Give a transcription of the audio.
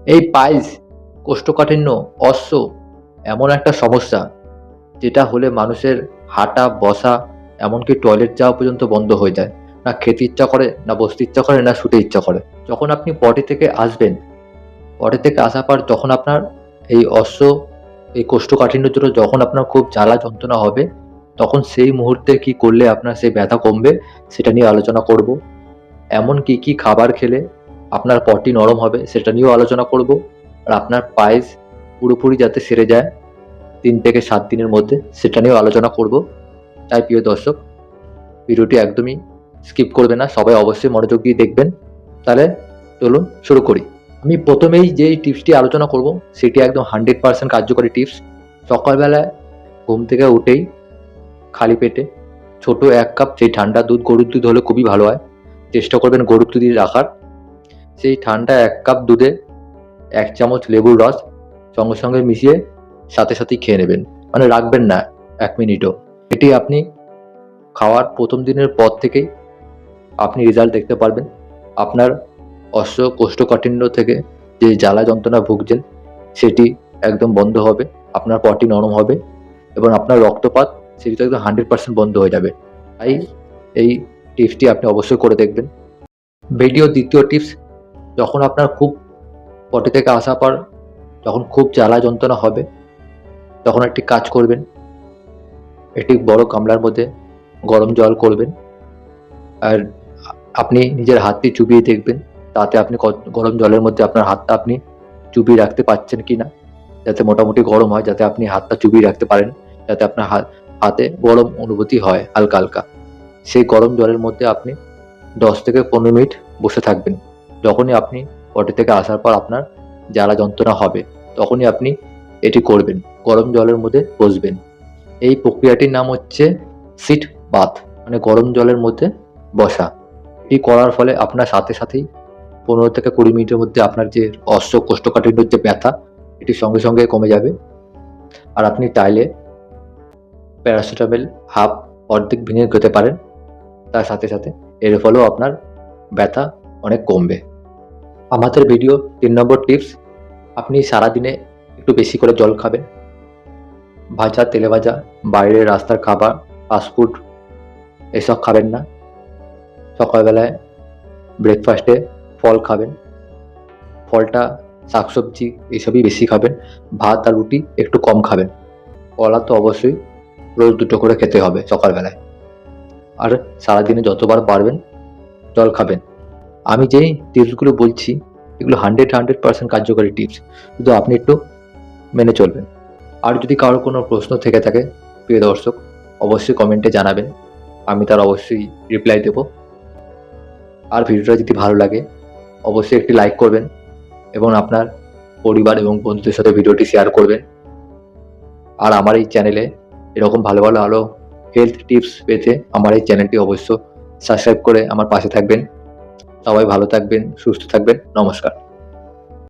এই পাইলস, কোষ্ঠকাঠিন্য, অশ্ব এমন একটা সমস্যা যেটা হলে মানুষের হাঁটা, বসা, এমনকি টয়লেট যাওয়া পর্যন্ত বন্ধ হয়ে যায়। না খেতে ইচ্ছা করে, না বসতে ইচ্ছা করে, না শুতে ইচ্ছা করে। যখন আপনি পটি থেকে আসবেন, পটি থেকে আসার পর যখন আপনার এই অশ্ব, এই কোষ্ঠকাঠিন্যের জন্য যখন আপনার খুব জ্বালা যন্ত্রণা হবে, তখন সেই মুহূর্তে কি করলে আপনার সেই ব্যথা কমবে সেটা নিয়ে আলোচনা করব। এমন কি খাবার খেলে আপনার পটি নরম হবে সেটা নিয়েও আলোচনা করব। আর আপনার পায়েস পুরোপুরি যাতে সেরে যায় 3 থেকে 7 দিনের মধ্যে সেটা নিয়েও আলোচনা করব। তাই প্রিয় দর্শক, ভিডিওটি একদমই স্কিপ করবেন না, সবাই অবশ্যই মনোযোগ দিয়ে দেখবেন। তাহলে চলুন শুরু করি। আমি প্রথমেই যেই টিপসটি আলোচনা করব সেটি একদম 100% কার্যকরী টিপস। সকালবেলায় ঘুম থেকে উঠেই খালি পেটে ছোট 1 কাপ সেই ঠান্ডা দুধ, গরুর দুধ হলে খুবই ভালো হয়, চেষ্টা করবেন গরুর দুধই রাখার। সেই ঠান্ডা 1 কাপ দুধে 1 চামচ লেবুর রস সঙ্গে সঙ্গে মিশিয়ে সাথেই খেয়ে নেবেন, মানে রাখবেন না 1 মিনিটও। এটি আপনি খাওয়ার প্রথম দিনের পর থেকেই আপনি রেজাল্ট দেখতে পারবেন। আপনার অশ্ব কোষ্ঠকাঠিন্য থেকে যে জ্বালা যন্ত্রণা ভুগছেন সেটি একদম বন্ধ হবে, আপনার পটি নরম হবে এবং আপনার রক্তপাত সেটি তো একদম 100% বন্ধ হয়ে যাবে। তাই এই টিপসটি আপনি অবশ্যই করে দেখবেন। ভিডিও দ্বিতীয় টিপস, যখন আপনার খুব পটি থেকে আসার পর যখন খুব জ্বালা যন্ত্রণা হবে, তখন একটি কাজ করবেন। একটি বড় গামলার মধ্যে গরম জল করবেন আর আপনি নিজের হাতটি চুবিয়ে দেখবেন তাতে আপনি গরম জলের মধ্যে আপনার হাতটা আপনি চুবিয়ে রাখতে পারছেন কিনা, যাতে মোটামুটি গরম হয়, যাতে আপনি হাতটা চুবিয়ে রাখতে পারেন, যাতে আপনার হাতে গরম অনুভূতি হয় হালকা হালকা। সেই গরম জলের মধ্যে আপনি 10 থেকে 15 মিনিট বসে থাকবেন। যখনই আপনি পটি থেকে আসার পর আপনার জ্বালা যন্ত্রণা হবে তখনই আপনি এটি করবেন, গরম জলের মধ্যে বসবেন। এই প্রক্রিয়াটির নাম হচ্ছে সিট বাথ, মানে গরম জলের মধ্যে বসা। এটি করার ফলে আপনার সাথেই 15 থেকে 20 মিনিটের মধ্যে আপনার যে অশ্ব কোষ্ঠকাঠিন্যের যে ব্যথা এটি সঙ্গে সঙ্গে কমে যাবে। আর আপনি চাইলে প্যারাসিটামল অর্ধেক ভেঙে খেতে পারেন, তার সাথে এর ফলেও আপনার ব্যথা অনেক কমবে। আমাদের ভিডিও 3 নম্বর টিপস, আপনি সারাদিনে একটু বেশি করে জল খাবেন। ভাজা, তেলে ভাজা, বাইরের রাস্তার খাবার, ফাস্টফুড এসব খাবেন না। সকালবেলায় ব্রেকফাস্টে ফল খাবেন, ফলটা, শাকসবজি এসবই বেশি খাবেন। ভাত আর রুটি একটু কম খাবেন। কলা তো অবশ্যই রোজ 2টো করে খেতে হবে সকালবেলায়। আর সারাদিনে যতবার পারবেন জল খাবেন। আমি যেই টিপসগুলো বলছি এগুলো 100% কার্যকরী টিপস, শুধু আপনি একটু মেনে চলবেন। আর যদি কারোর কোনো প্রশ্ন থেকে থাকে প্রিয় দর্শক, অবশ্যই কমেন্টে জানাবেন, আমি তার অবশ্যই রিপ্লাই দেব। আর ভিডিওটা যদি ভালো লাগে অবশ্যই একটি লাইক করবেন এবং আপনার পরিবার এবং বন্ধুদের সাথে ভিডিওটি শেয়ার করবেন। আর আমার এই চ্যানেলে এরকম ভালো আরও হেলথ টিপস পেতে আমার এই চ্যানেলটি অবশ্য সাবস্ক্রাইব করে আমার পাশে থাকবেন। সবাই ভালো থাকবেন, সুস্থ থাকবেন। নমস্কার।